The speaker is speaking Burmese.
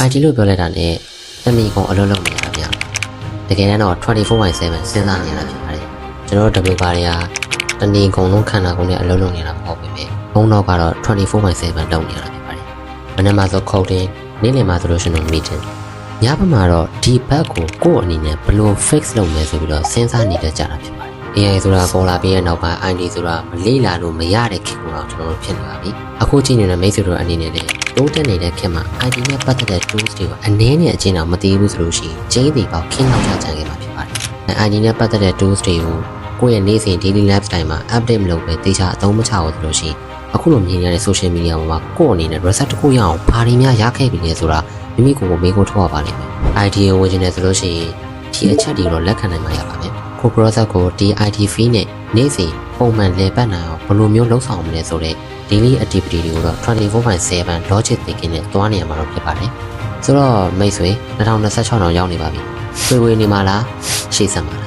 IT လို့ပြောလိုက်တာနဲ့တဏီကုံအလုပ်လုပ်နေတာဗျတကယ်တော့24/7စဉ်းစားနေရတာဖြစ်ပါတယ်ကျွန်တော်တို့ developer တွေကတဏီကုံလုံးခန္ဓာကိုယ်နဲ့အလုပ်လုပ်နေတာမဟုတ်ပေမဲ့ဘုံတော့ကတော့24/7လုပ်နေရတာဖြစ်ပါတယ်မနေ့မှဆို coding နေ့လယ်မှဆိုလို့ရှိရင် meeting ညဘက်မှာတော့ဒီဘက်ကိုကိုယ့်အနေနဲ့ဘယ်လို fix လုပ်မယ်ဆိုပြီးတော့စဉ်းစားနေတတ်ကြတာဖြစ်ပါတယ် AI ဆိုတာပေါ်လာပြီးတဲ့နောက်ပိုင်း IT ဆိုတာမလေးလာလို့မရတဲ့ခေတ်ကိုတော့ကျွန်တော်တို့ဖြစ်နေပါပြီအခုကြည့်နေတဲ့မိတ်ဆွေတို့အနေနဲ့လည်းတိုးတက်နေတဲ့ခေတ်မှာ IT နဲ့ပတ်သက်တဲ့ tools တွေကိုအနည်းနဲ့အကျဉ်းတော့မသိဘူးဆိုလို့ရှိရင်ကျင်းတွေပေါက်ခင်းနောက်ချကြံခဲ့မှာဖြစ်ပါတယ် IT နဲ့ပတ်သက်တဲ့ tools တွေကိုကိုယ့်ရဲ့နေ့စဉ် daily lifestyle မှာ update မလုပ်ပဲတေချာအသုံးမချဘူးဆိုလို့ရှိရင်အခုလိုမြင်ရတဲ့ social media ပေါ်မှာကိုယ့်အနေနဲ့ research တစ်ခုရအောင်ဘာတွေများရခဲ့ပြီလဲဆိုတာမိမိကိုယ်ကိုမေးခွန်းထုတ်ရပါလိမ့်မယ် IT ကိုဝင်နေတယ်ဆိုလို့ရှိရင်ဒီအချက်တွေကိုတော့လက်ခံနိုင်မှာရပါမယ်ကို process ကိုဒီ IT fee နဲ့နေ့စဉ်ပုံမှန်လည်ပတ်နိုင်အောင်ဘယ်လိုမျိုးလုပ်ဆောင်မလဲဆိုတဲ့ daily activity တွေကိုတော့24/7 logic thinking နဲ့တွားနေရမှာတော့ဖြစ်ပါတယ်ဆိုတော့မိတ်ဆွေ2026တော့ရောက်နေပါပြီဆွေဝေးနေမှာလားရှေ့ဆက်မှာလား